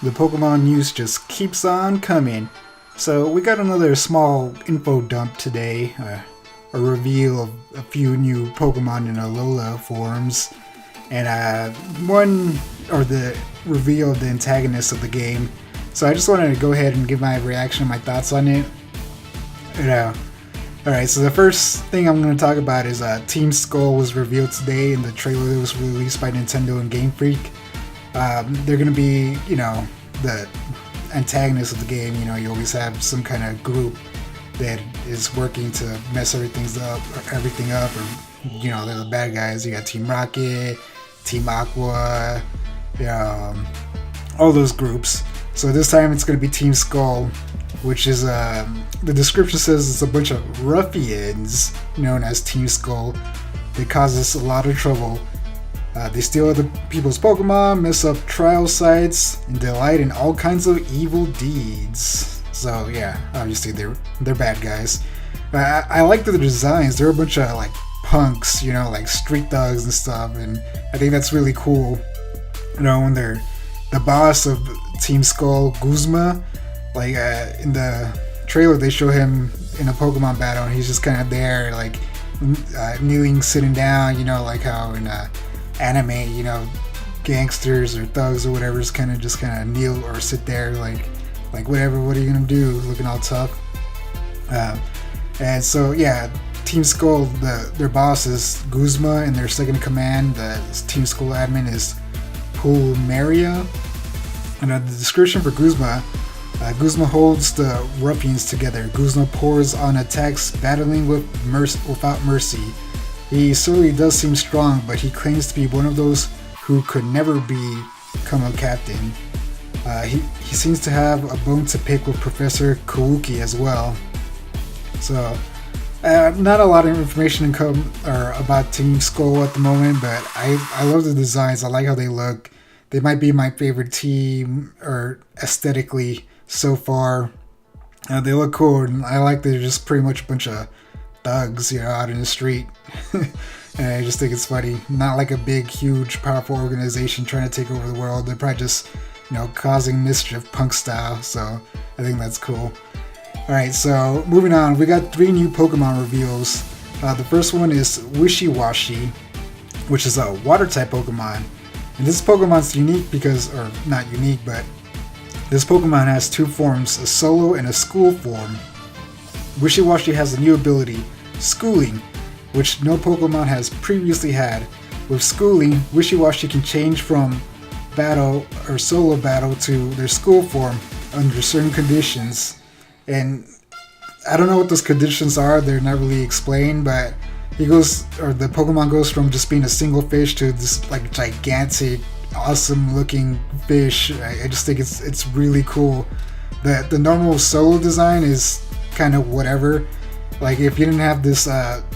the Pokemon news just keeps on coming. So we got another small info dump today, a reveal of a few new Pokemon in Alola forms, and the reveal of the antagonist of the game. So I just wanted to go ahead and give my reaction, my thoughts on it. Alright, so the first thing I'm going to talk about is Team Skull was revealed today in the trailer that was released by Nintendo and Game Freak. They're going to be, the antagonist of the game. You always have some kind of group that is working to mess everything up, or they're the bad guys. You got Team Rocket, Team Aqua, all those groups. So this time it's going to be Team Skull, which is, the description says it's a bunch of ruffians known as Team Skull. They cause us a lot of trouble. They steal other people's Pokemon, mess up trial sites, and delight in all kinds of evil deeds. So yeah, obviously they're bad guys. I like the designs. They're a bunch of like punks, like street thugs and stuff, and I think that's really cool. When they're the boss of Team Skull, Guzma, like in the trailer they show him in a Pokemon battle, and he's just kind of there, like kneeling, sitting down, like how in anime, gangsters or thugs or whatever just kind of kneel or sit there, like whatever. What are you gonna do? Looking all tough. And so yeah, Team Skull, their boss is Guzma, and their second in command, the Team Skull admin, is Pulmeria. And the description for Guzma. Guzma holds the ruffians together. Guzma pours on attacks, battling without mercy. He certainly does seem strong, but he claims to be one of those who could never become a captain. He seems to have a bone to pick with Professor Kawuki as well. So, not a lot of information about Team Skull at the moment, but I love the designs. I like how they look. They might be my favorite team, or aesthetically so far. They look cool, and I like they're just pretty much a bunch of thugs, out in the street. And I just think it's funny. Not like a big, huge, powerful organization trying to take over the world. They're probably just, causing mischief, punk style. So I think that's cool. Alright, so moving on. We got 3 new Pokemon reveals. The first one is Wishiwashi, which is a water-type Pokemon. And this Pokemon's unique because, or not unique, but this Pokemon has 2 forms, a solo and a school form. Wishiwashi has a new ability, Schooling, which no Pokemon has previously had. With Schooling, Wishiwashi can change from battle or solo battle to their school form under certain conditions. And I don't know what those conditions are, they're not really explained, but the Pokemon goes from just being a single fish to this like gigantic, awesome looking fish. I just think it's really cool. The normal solo design is kind of whatever. Like if you didn't have this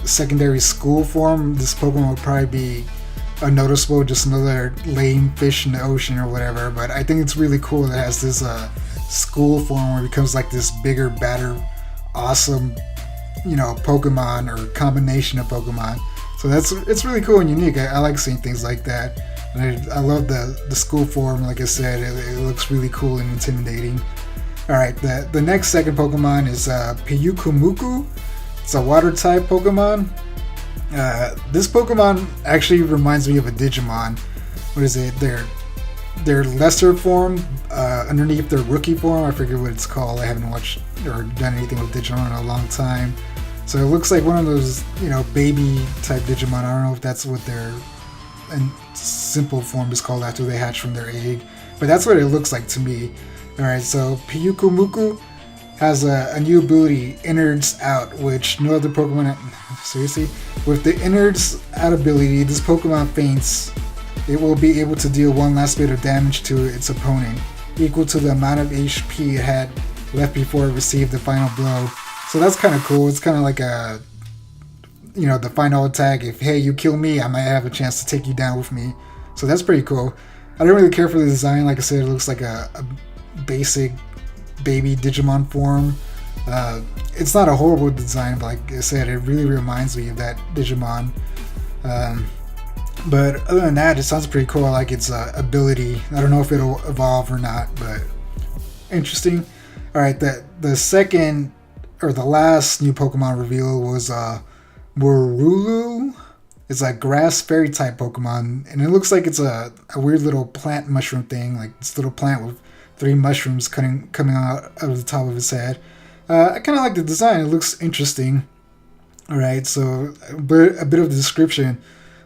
secondary school form, this Pokemon would probably be unnoticeable, just another lame fish in the ocean or whatever. But I think it's really cool that it has this school form where it becomes like this bigger, badder, awesome Pokemon or combination of Pokemon. So it's really cool and unique. I like seeing things like that. And I love the school form. Like I said, it looks really cool and intimidating. Alright, the next second Pokemon is Pyukumuku. It's a water type Pokemon. This Pokemon actually reminds me of a Digimon. What is it? Their lesser form underneath their rookie form. I forget what it's called. I haven't watched or done anything with Digimon in a long time. So it looks like one of those, baby type Digimon. I don't know if that's what their simple form is called after they hatch from their egg, but that's what it looks like to me. Alright, so Pyukumuku has a new ability, Innards Out, which no other Pokemon... Seriously? With the Innards Out ability, this Pokemon faints. It will be able to deal one last bit of damage to its opponent, equal to the amount of HP it had left before it received the final blow. So that's kind of cool. It's kind of like the final attack. If, hey, you kill me, I might have a chance to take you down with me. So that's pretty cool. I don't really care for the design. Like I said, it looks like a basic baby Digimon form. It's not a horrible design, but like I said, it really reminds me of that Digimon. But other than that, it sounds pretty cool. I like its ability. I don't know if it'll evolve or not, but interesting. All right, the second or the last new Pokemon reveal was Morulu. It's a grass fairy type Pokemon, and it looks like it's a weird little plant mushroom thing, like this little plant with 3 mushrooms coming out of the top of its head. I kind of like the design. It looks interesting. All right, so a bit of the description.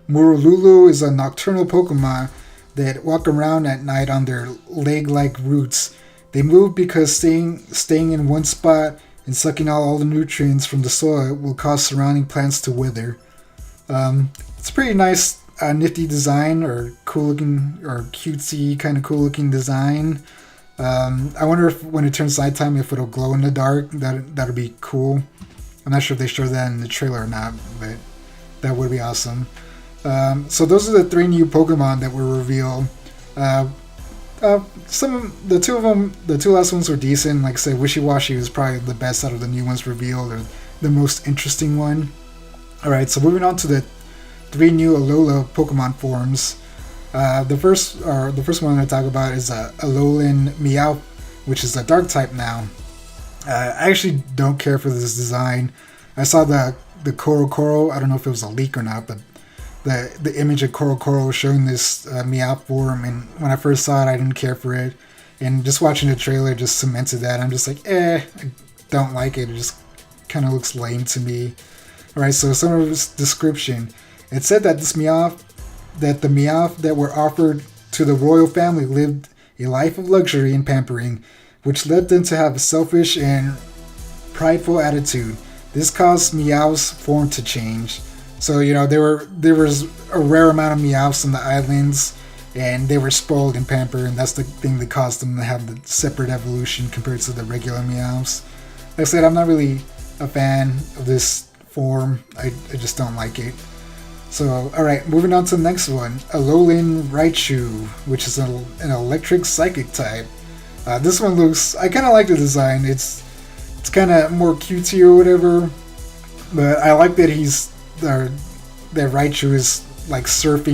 Morululu is a nocturnal Pokemon that walk around at night on their leg-like roots. They move because staying in one spot and sucking out all the nutrients from the soil will cause surrounding plants to wither. It's a pretty nice, nifty design, or cool looking, or cutesy kind of cool looking design. I wonder if when it turns nighttime, if it'll glow in the dark. That'd be cool. I'm not sure if they showed that in the trailer or not, but that would be awesome. So those are the 3 new Pokemon that were revealed. The 2 of them, the 2 last ones were decent. Like I said, Wishy-Washy was probably the best out of the new ones revealed, or the most interesting one. Alright, so moving on to the 3 new Alola Pokemon forms. The first one I'm going to talk about is Alolan Meowth, which is a dark type now. I actually don't care for this design. I saw the Koro. I don't know if it was a leak or not, but the image of Koro showing this Meowth form, and when I first saw it, I didn't care for it. And just watching the trailer just cemented that. I'm just like, I don't like it. It just kind of looks lame to me. Alright, so some of its description. It said that the Meowth that were offered to the royal family lived a life of luxury and pampering, which led them to have a selfish and prideful attitude. This caused Meowth's form to change. So, there was a rare amount of Meowths on the islands, and they were spoiled and pampered, and that's the thing that caused them to have the separate evolution compared to the regular Meowths. Like I said, I'm not really a fan of this form. I just don't like it. So, alright, moving on to the next one. Alolan Raichu, which is an electric psychic type. This one looks... I kind of like the design. It's kind of more cutesy or whatever. But I like that that Raichu is like surf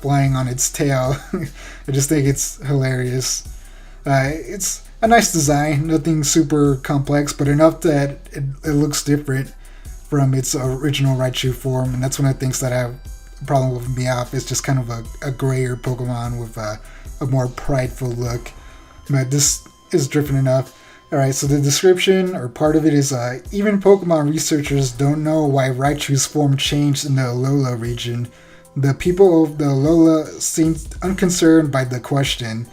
flying on its tail. I just think it's hilarious. It's a nice design. Nothing super complex, but enough that it looks different from its original Raichu form, and that's one of the things that I have a problem with Meowth. It's just kind of a grayer Pokemon with a more prideful look. But this is different enough. Alright, so the description, or part of it, is even Pokemon researchers don't know why Raichu's form changed in the Alola region. The people of the Alola seemed unconcerned by the question.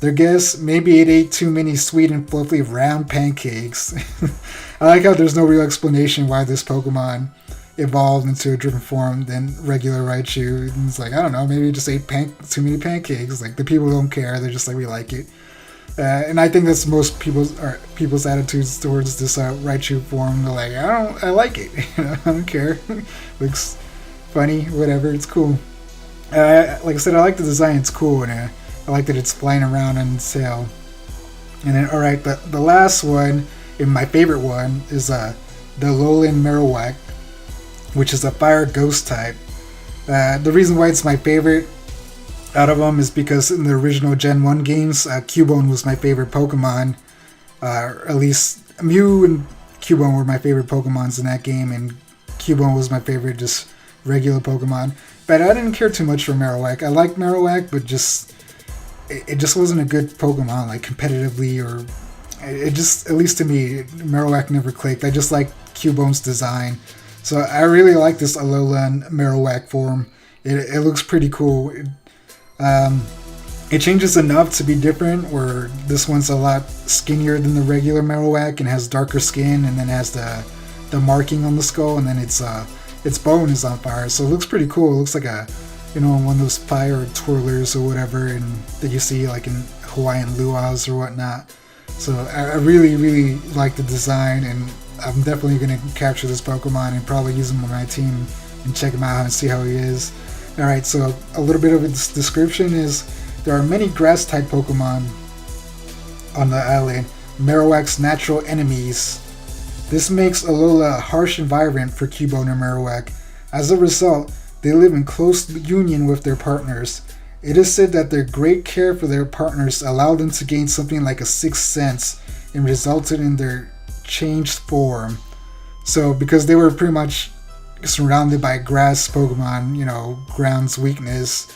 Their guess, maybe it ate too many sweet and fluffy round pancakes. I like how there's no real explanation why this Pokemon evolved into a different form than regular Raichu. And it's like, I don't know, maybe it just ate too many pancakes. Like, the people don't care, they're just like, we like it. And I think that's most people's attitudes towards this Raichu form. They're like, I like it. I don't care. Looks funny, whatever, it's cool. Like I said, I like the design, it's cool, and I like that it's flying around on its tail. And then, alright, the last one, and my favorite one, is the Alolan Marowak, which is a fire ghost type. The reason why it's my favorite out of them is because in the original Gen 1 games, Cubone was my favorite Pokemon. At least Mew and Cubone were my favorite Pokemons in that game, and Cubone was my favorite just regular Pokemon. But I didn't care too much for Marowak. I liked Marowak, but it just wasn't a good Pokemon, like competitively, or it just, at least to me, Marowak never clicked. I just like Cubone's design. So I really like this Alolan Marowak form. It looks pretty cool. It changes enough to be different, where this one's a lot skinnier than the regular Marowak and has darker skin, and then has the marking on the skull, and then its bone is on fire. So it looks pretty cool. It looks like one of those fire twirlers or whatever, and that you see like in Hawaiian luau's or whatnot. So I really, really like the design, and I'm definitely going to capture this Pokemon and probably use him on my team and check him out and see how he is. Alright, so a little bit of its description is, there are many grass-type Pokemon on the island, Marowak's natural enemies. This makes Alola a harsh environment for Cubone and Marowak. As a result, they live in close union with their partners. It is said that their great care for their partners allowed them to gain something like a sixth sense and resulted in their changed form. So because they were pretty much surrounded by grass Pokemon, ground's weakness,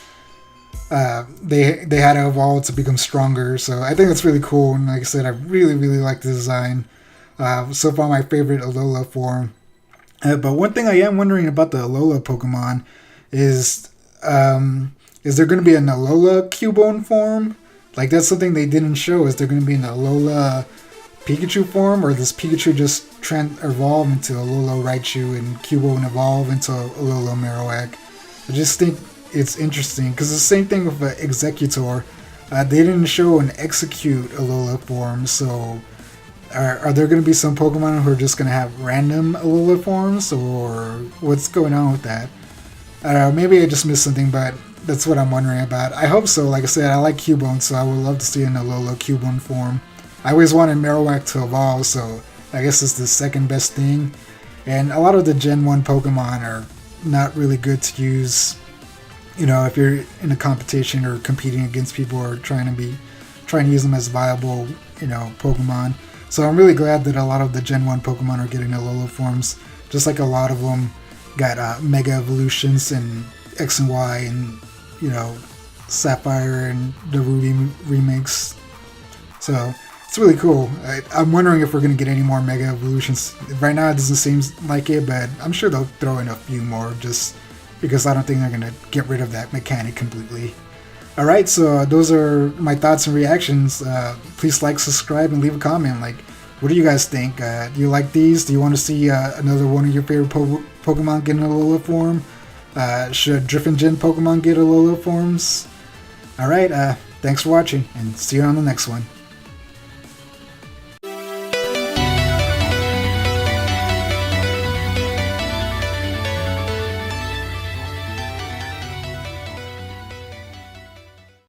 they had to evolve to become stronger. So I think that's really cool, and like I said, I really like the design. So far my favorite Alola form. But one thing I am wondering about the Alola Pokemon is there going to be an Alola Cubone form? Like, that's something they didn't show. Is there going to be an Alola Pikachu form, or does Pikachu just evolve into Alola Raichu and Cubone evolve into Alola Marowak? I just think it's interesting, because the same thing with Executor. They didn't show an Execute Alola form, so are there going to be some Pokemon who are just going to have random Alola forms, or what's going on with that? I don't know, maybe I just missed something, but that's what I'm wondering about. I hope so. Like I said, I like Cubone, so I would love to see an Alola Cubone form. I always wanted Marowak to evolve, so I guess it's the second best thing. And a lot of the Gen 1 Pokemon are not really good to use, if you're in a competition or competing against people or trying to use them as viable, Pokemon. So I'm really glad that a lot of the Gen 1 Pokemon are getting Alola forms, just like a lot of them got Mega Evolutions and X and Y and, Sapphire and the Ruby remakes. So it's really cool. I'm wondering if we're going to get any more Mega Evolutions. Right now it doesn't seem like it, but I'm sure they'll throw in a few more, just because I don't think they're going to get rid of that mechanic completely. Alright, so those are my thoughts and reactions. Please like, subscribe, and leave a comment. Like, what do you guys think? Do you like these? Do you want to see another one of your favorite Pokemon get an Alola form? Should Drift Gen Pokemon get Alola forms? Alright, thanks for watching, and see you on the next one.